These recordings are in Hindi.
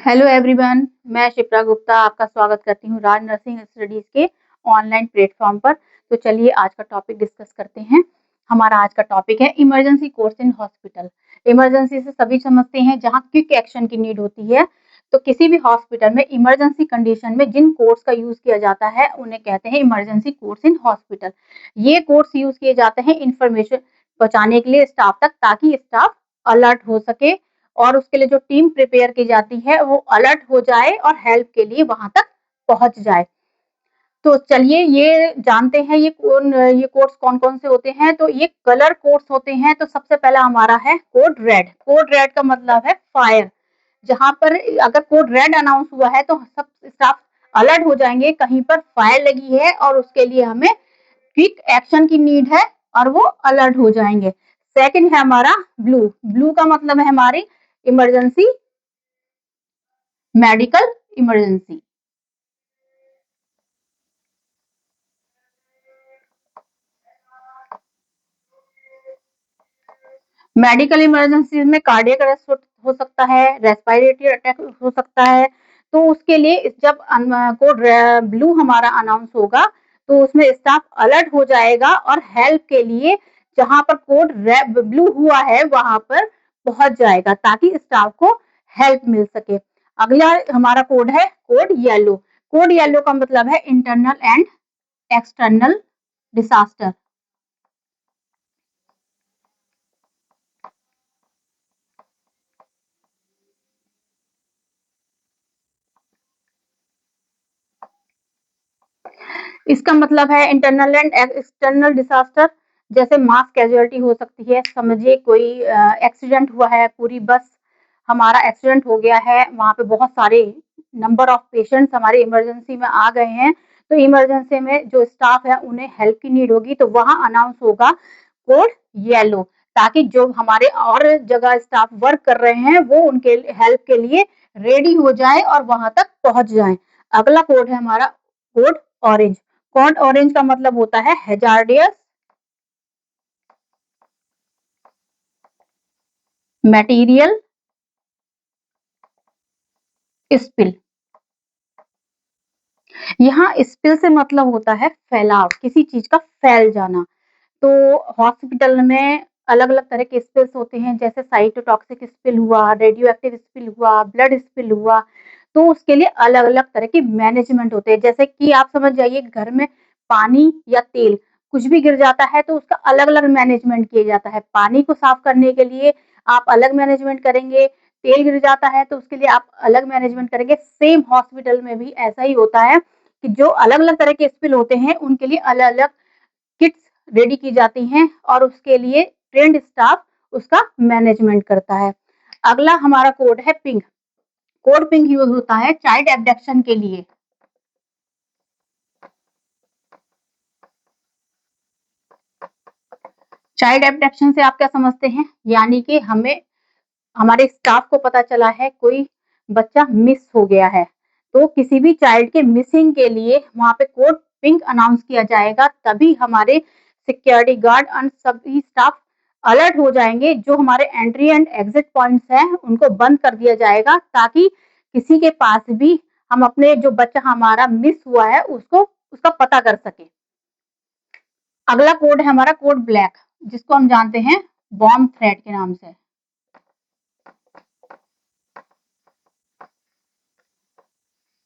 हेलो एवरीवन, मैं शिप्रा गुप्ता आपका स्वागत करती हूँ राज नर्सिंग स्टडीज के ऑनलाइन प्लेटफॉर्म पर। तो चलिए आज का टॉपिक डिस्कस करते हैं। हमारा आज का टॉपिक है emergency course in hospital. Emergency से सभी समझते हैं जहाँ क्विक एक्शन की नीड होती है। तो किसी भी हॉस्पिटल में इमरजेंसी कंडीशन में जिन कोर्स का यूज किया जाता है उन्हें कहते हैं इमरजेंसी कोर्स इन हॉस्पिटल। ये कोर्स यूज किए जाते हैं इंफॉर्मेशन पहुंचाने के लिए स्टाफ तक, ताकि स्टाफ अलर्ट हो सके और उसके लिए जो टीम प्रिपेयर की जाती है वो अलर्ट हो जाए और हेल्प के लिए वहां तक पहुंच जाए। तो चलिए ये जानते हैं ये कोड्स कौन-कौन से होते हैं। तो ये कलर कोड्स होते हैं। तो सबसे पहला हमारा है कोड रेड। कोड रेड का मतलब है फायर। जहां पर अगर कोड रेड अनाउंस हुआ है तो सब स्टाफ अलर्ट हो जाएंगे, कहीं पर फायर लगी है और उसके लिए हमें क्विक एक्शन की नीड है और वो अलर्ट हो जाएंगे। सेकंड है हमारा ब्लू। ब्लू का मतलब है हमारी emergency, medical emergency. Medical emergency में कार्डियक अरेस्ट हो सकता है, रेस्पिरेटरी अटैक हो सकता है। तो उसके लिए जब कोड ब्लू हमारा अनाउंस होगा तो उसमें स्टाफ अलर्ट हो जाएगा और हेल्प के लिए जहां पर कोड ब्लू हुआ है वहां पर पहुंच जाएगा, ताकि स्टाफ को हेल्प मिल सके। अगला हमारा कोड है कोड येलो। कोड येलो का मतलब है इंटरनल एंड एक्सटर्नल डिसास्टर। इसका मतलब है इंटरनल एंड एक्सटर्नल डिसास्टर। जैसे मास कैजुअलिटी हो सकती है। समझिए कोई एक्सीडेंट हुआ है, पूरी बस हमारा एक्सीडेंट हो गया है, वहां पे बहुत सारे नंबर ऑफ पेशेंट्स हमारे इमरजेंसी में आ गए हैं। तो इमरजेंसी में जो स्टाफ है उन्हें हेल्प की नीड होगी, तो वहां अनाउंस होगा कोड येलो, ताकि जो हमारे और जगह स्टाफ वर्क कर रहे हैं वो उनके हेल्प के लिए रेडी हो जाए और वहां तक पहुंच जाए। अगला कोड है हमारा कोड ऑरेंज। कोड ऑरेंज का मतलब होता है हैजार्डियस मटेरियल स्पिल। यहाँ स्पिल से मतलब होता है फैलाव, किसी चीज का फैल जाना। तो हॉस्पिटल में अलग-अलग तरह के स्पिल्स होते हैं, जैसे साइटोटॉक्सिक स्पिल हुआ, रेडियो एक्टिव स्पिल हुआ, ब्लड स्पिल हुआ। तो उसके लिए अलग-अलग तरह के मैनेजमेंट होते हैं। जैसे कि आप समझ जाइए घर में पानी या तेल कुछ भी गिर जाता है तो उसका अलग-अलग मैनेजमेंट किया जाता है। पानी को साफ करने के लिए आप अलग मैनेजमेंट करेंगे, तेल गिर जाता है तो उसके लिए आप अलग मैनेजमेंट करेंगे। सेम हॉस्पिटल में भी ऐसा ही होता है कि जो अलग-अलग तरह के स्पिल होते हैं उनके लिए अलग-अलग किट्स रेडी की जाती हैं और उसके लिए ट्रेंड स्टाफ उसका मैनेजमेंट करता है। अगला हमारा कोड है पिंक। कोड पिंक यूज होता है चाइल्ड एब्डक्शन के लिए। चाइल्ड एब्डक्शन से आप क्या समझते हैं? यानी कि हमें हमारे स्टाफ को पता चला है कोई बच्चा मिस हो गया है, तो किसी भी चाइल्ड के मिसिंग के लिए वहां पे कोड पिंक अनाउंस किया जाएगा, तभी हमारे सिक्योरिटी गार्ड और सभी स्टाफ अलर्ट हो जाएंगे। जो हमारे एंट्री एंड एग्जिट पॉइंट्स हैं उनको बंद कर दिया जाएगा, ताकि किसी के पास भी हम अपने जो बच्चा हमारा मिस हुआ है उसको उसका पता कर सके। अगला कोड है हमारा कोड ब्लैक, जिसको हम जानते हैं बॉम्ब थ्रेट के नाम से।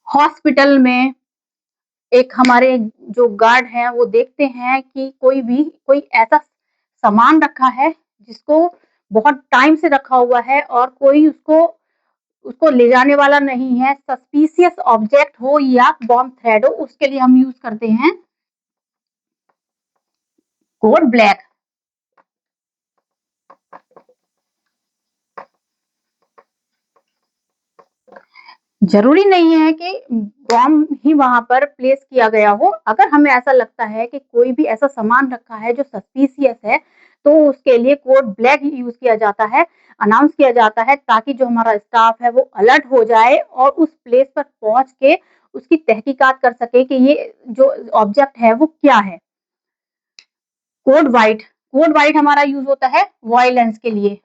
हॉस्पिटल में एक हमारे जो गार्ड हैं वो देखते हैं कि कोई ऐसा सामान रखा है जिसको बहुत टाइम से रखा हुआ है और कोई उसको उसको ले जाने वाला नहीं है, सस्पिशियस ऑब्जेक्ट हो या बॉम्ब थ्रेड हो, उसके लिए हम यूज करते हैं कोड ब्लैक। जरूरी नहीं है कि बॉम्ब ही वहां पर प्लेस किया गया हो। अगर हमें ऐसा लगता है कि कोई भी ऐसा सामान रखा है जो सस्पिशियस है, तो उसके लिए कोड ब्लैक यूज किया जाता है, अनाउंस किया जाता है, ताकि जो हमारा स्टाफ है वो अलर्ट हो जाए और उस प्लेस पर पहुंच के उसकी तहकीकात कर सके कि ये जो ऑब्जेक्ट है वो क्या है। Code white. कोड वाइट हमारा यूज होता है वायलेंस के लिए।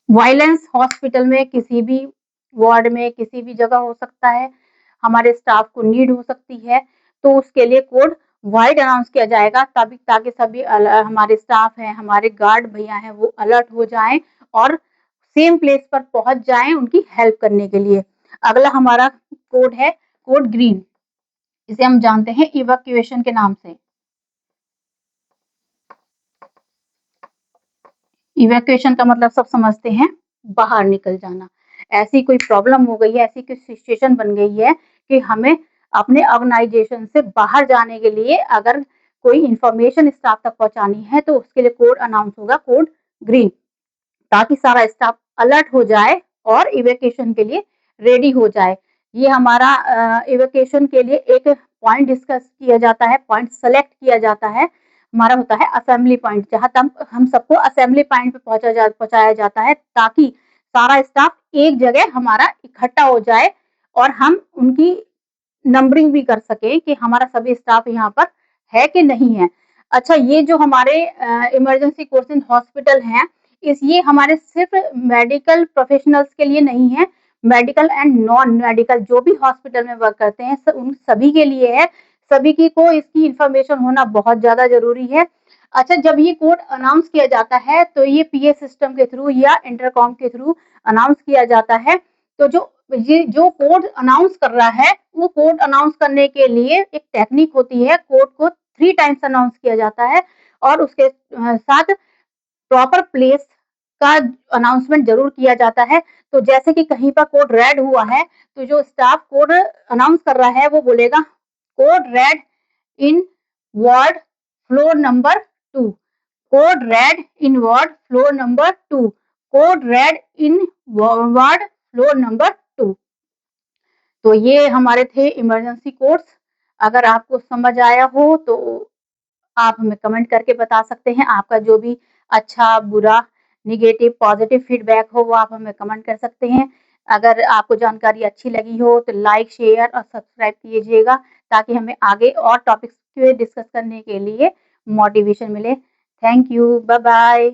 वायलेंस हॉस्पिटल में किसी भी वार्ड में किसी भी जगह हो सकता है, हमारे स्टाफ को नीड हो सकती है, तो उसके लिए कोड वाइड अनाउंस किया जाएगा तभी ताकि सभी हमारे स्टाफ हैं, हमारे गार्ड भैया हैं वो अलर्ट हो जाएं और सेम प्लेस पर पहुंच जाएं उनकी हेल्प करने के लिए। अगला हमारा कोड है कोड ग्रीन, इसे हम जानते हैं इवैक्यूएशन के नाम से। इवैक्यूएशन का मतलब सब समझते हैं, बाहर निकल जाना। ऐसी कोई प्रॉब्लम हो गई है, ऐसी कोई सिचुएशन बन गई है कि हमें अपने ऑर्गेनाइजेशन से बाहर जाने के लिए अगर कोई इंफॉर्मेशन स्टाफ तक पहुंचानी है तो उसके लिए कोड अनाउंस होगा कोड ग्रीन, ताकि सारा स्टाफ अलर्ट हो जाए और इवैक्यूएशन के लिए रेडी हो जाए। ये हमारा इवैक्यूएशन के लिए एक पॉइंट डिस्कस किया जाता है, पॉइंट सेलेक्ट किया जाता है, हमारा होता है असेंबली पॉइंट, जहाँ तक हम सबको असेंबली पॉइंट पे पहुंचाया जाता है ताकि सारा स्टाफ एक जगह हमारा इकट्ठा हो जाए और हम उनकी नंबरिंग भी कर सके कि हमारा सभी स्टाफ यहाँ पर है कि नहीं है। अच्छा, ये जो हमारे इमरजेंसी कोर्स हॉस्पिटल हैं, ये हमारे सिर्फ मेडिकल प्रोफेशनल्स के लिए नहीं है, मेडिकल एंड नॉन मेडिकल जो भी हॉस्पिटल में वर्क करते हैं उन सभी के लिए है। सभी की को इसकी इंफॉर्मेशन होना बहुत ज़्यादा ज़रूरी है। अच्छा, जब ये कोड अनाउंस किया जाता है तो ये पीए सिस्टम के थ्रू या इंटरकॉम के थ्रू अनाउंस किया जाता है। तो ये जो कोड अनाउंस कर रहा है वो कोड अनाउंस करने के लिए एक टेक्निक होती है, कोड को 3 टाइम्स अनाउंस किया जाता है और उसके साथ प्रॉपर प्लेस का अनाउंसमेंट जरूर किया जाता है। तो जैसे कि कहीं पर कोड रेड हुआ है तो जो स्टाफ कोड अनाउंस कर रहा है वो बोलेगा code red in ward floor number 2, code red in ward floor number 2, code red in ward floor number 2। तो ये हमारे थे इमरजेंसी कोड्स। अगर आपको समझ आया हो तो आप हमें कमेंट करके बता सकते हैं। आपका जो भी अच्छा, बुरा, नेगेटिव, पॉजिटिव फीडबैक हो वो आप हमें कमेंट कर सकते हैं। अगर आपको जानकारी अच्छी लगी हो तो लाइक, शेयर और सब्सक्राइब कीजिएगा ताकि हमें आगे और टॉपिक्स पे डिस्कस करने के लिए मोटिवेशन मिले। Thank you, bye bye.